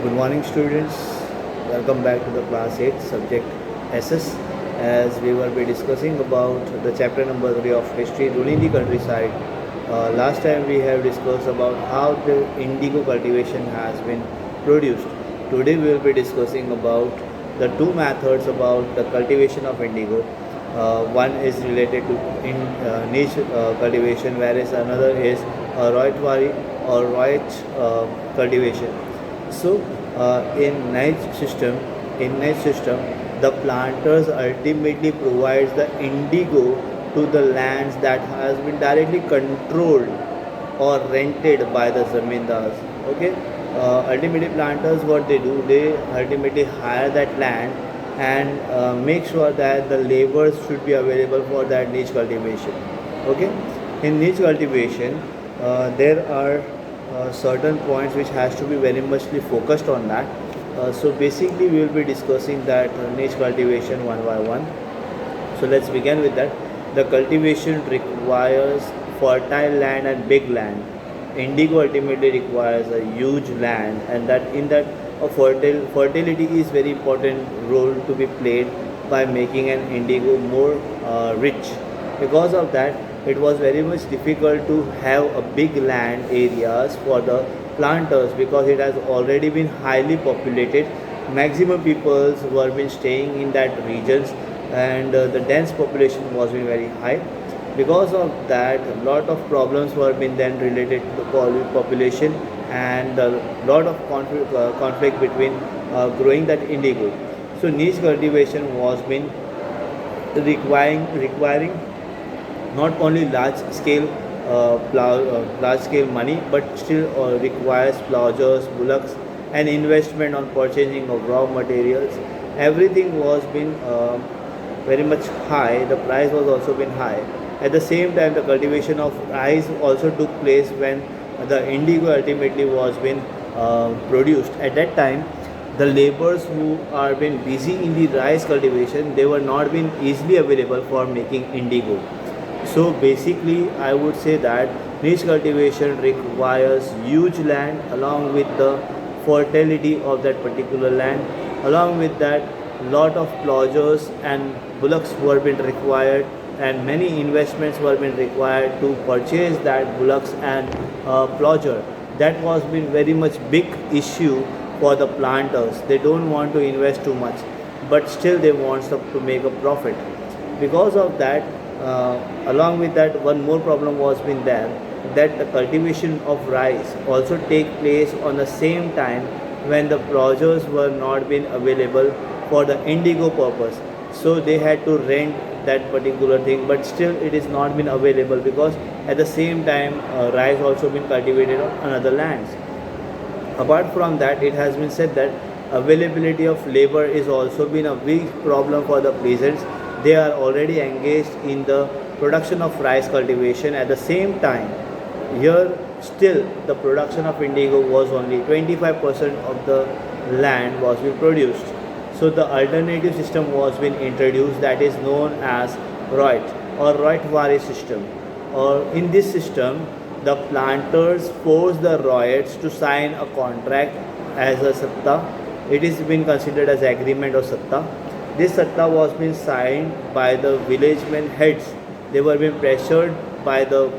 Good morning, students. Welcome back to the class 8 subject SS. As we will be discussing about the chapter number 3 of history, ruling the countryside. Last time we have discussed about how the indigo cultivation has been produced. Today we will be discussing about the two methods about the cultivation of indigo. One is related to niche cultivation, whereas another is Roitwari or cultivation. So, in niche system, the planters ultimately provides the indigo to the lands that has been directly controlled or rented by the zamindars. Okay, ultimately planters what they do, they ultimately hire that land and make sure that the laborers should be available for that niche cultivation. Okay, in niche cultivation, there are certain points which has to be very muchly focused on that. So basically we will be discussing that niche cultivation one by one. So let's begin with that. The cultivation requires fertile land and big land. Indigo ultimately requires a huge land, and that in that a fertility is very important role to be played by making an indigo more rich. Because of that, it was very much difficult to have a big land areas for the planters because it has already been highly populated. Maximum peoples were been staying in that regions, and the dense population was been very high. Because of that, a lot of problems were been then related to the population, and a lot of conflict between growing that indigo. So niche cultivation was been requiring not only large scale money, but still requires plowers, bullocks, and investment on purchasing of raw materials. Everything was been very much high. The price was also been high. At the same time, the cultivation of rice also took place when the indigo ultimately was been produced. At that time, the laborers who are been busy in the rice cultivation, they were not been easily available for making indigo. So basically, I would say that niche cultivation requires huge land along with the fertility of that particular land. Along with that, lot of plowers and bullocks were been required, and many investments were been required to purchase that bullocks and plower. That was been very much big issue for the planters. They don't want to invest too much, but still they want to make a profit. Because of that, along with that, one more problem was been there, that the cultivation of rice also take place on the same time when the plowers were not been available for the indigo purpose. So they had to rent that particular thing, but still it is not been available because at the same time rice also been cultivated on another lands. Apart from that, it has been said that availability of labor is also been a big problem for the peasants. They are already engaged in the production of rice cultivation. At the same time, here still the production of indigo was only 25% of the land was being produced. So the alternative system was being introduced, that is known as Roit or Roitwari system. Or in this system, the planters force the Roits to sign a contract as a satta. It is been considered as agreement or satta. This satta was being signed by the villagemen heads. They were being pressured by the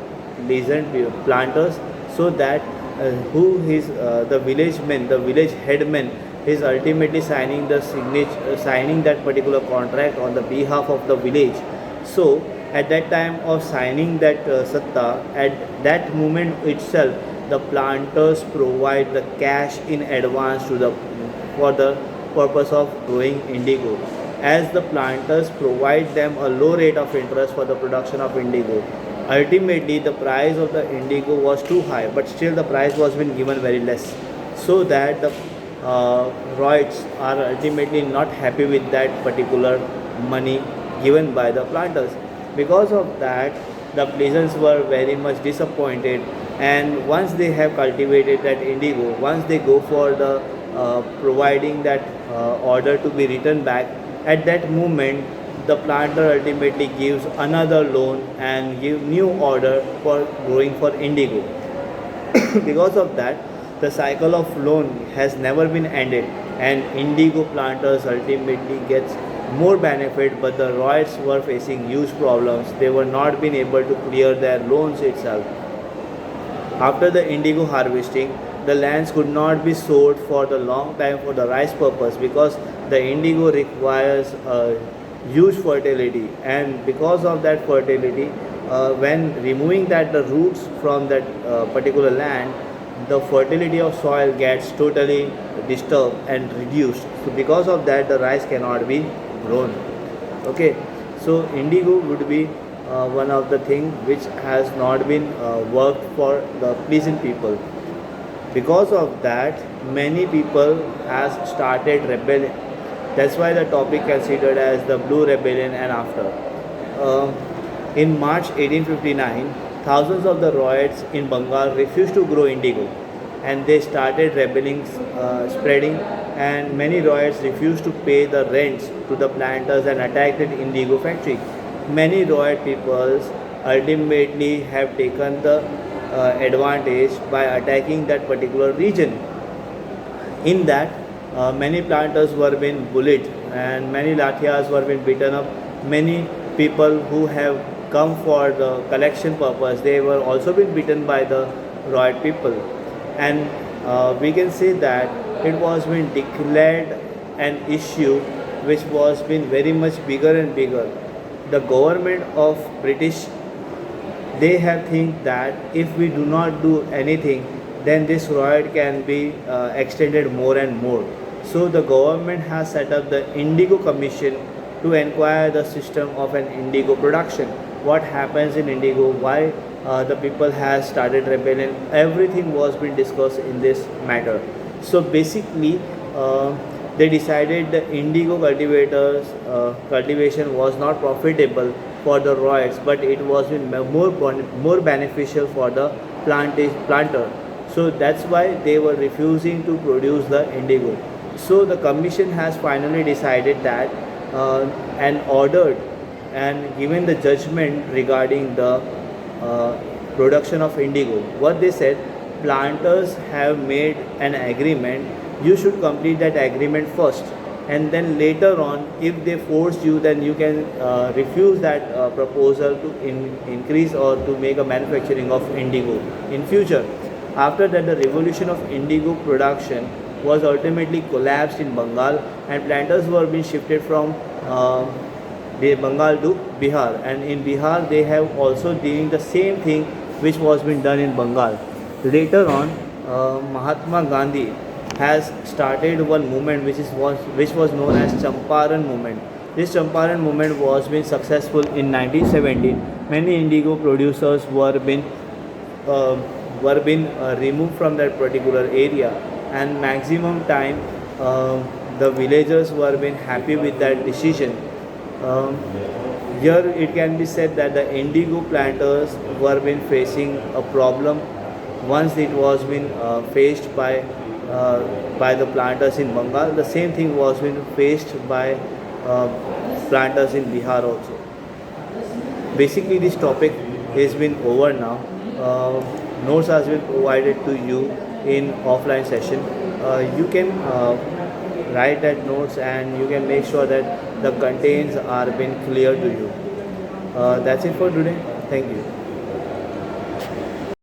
peasant planters, so that the villagemen, the village headman, is ultimately signing the signature, signing that particular contract on the behalf of the village. So at that time of signing that satta, at that moment itself, the planters provide the cash in advance to the for the purpose of growing indigo, as the planters provide them a low rate of interest for the production of indigo. Ultimately, the price of the indigo was too high, but still the price was been given very less, so that the Royds are ultimately not happy with that particular money given by the planters. Because of that, the peasants were very much disappointed, and once they have cultivated that indigo, once they go for the providing that order to be returned back, at that moment the planter ultimately gives another loan and give new order for growing for indigo. Because of that, The cycle of loan has never been ended, and indigo planters ultimately gets more benefit, but the Royals were facing huge problems. They were not being able to clear their loans itself. After the indigo harvesting, the lands could not be sowed for the long time for the rice purpose, because the indigo requires huge fertility, and because of that fertility, when removing that the roots from that particular land, the fertility of soil gets totally disturbed and reduced. So because of that, the rice cannot be grown. Okay, so indigo would be one of the thing which has not been worked for the pleasant people. Because of that, many people has started rebelling. That's why the topic considered as the Blue Rebellion and after. Uh, in March 1859, thousands of the Ryots in Bengal refused to grow indigo, and they started rebelling, spreading, and many Ryots refused to pay the rents to the planters and attacked the indigo factory. Many Ryot peoples ultimately have taken the advantage by attacking that particular region. In that, many planters were being bullied, and many lathias were being beaten up. Many people who have come for the collection purpose, they were also being beaten by the Ryot people. And we can say that it was being declared an issue which was being very much bigger and bigger. The government of British, they have think that if we do not do anything, then this riot can be extended more and more. So the government has set up the Indigo Commission to inquire the system of an indigo production. What happens in indigo? Why the people has started rebellion? Everything was being discussed in this matter. So basically, they decided the indigo cultivators cultivation was not profitable for the Royals, but it was more beneficial for the planter. So that's why they were refusing to produce the indigo. So the commission has finally decided that and ordered and given the judgment regarding the production of indigo. What they said, planters have made an agreement, you should complete that agreement first, and then later on if they force you, then you can refuse that proposal to increase or to make a manufacturing of indigo in future. After that, the revolution of indigo production was ultimately collapsed in Bengal, and planters were being shifted from the Bengal to Bihar, and in Bihar they have also doing the same thing which was being done in Bengal. Later on, Mahatma Gandhi has started one movement which was known as Champaran movement. This Champaran movement was been successful in 1917. Many indigo producers uh, were been removed from that particular area, and maximum time the villagers were been happy with that decision. Um, Here it can be said that the indigo planters were been facing a problem once it was been faced by the planters in Bengal. The same thing was been faced by uh, planters in Bihar also. Basically, this topic has been over now. Notes has been provided to you in offline session. You can write that notes, and you can make sure that the contents are been clear to you. That's it for today. Thank you.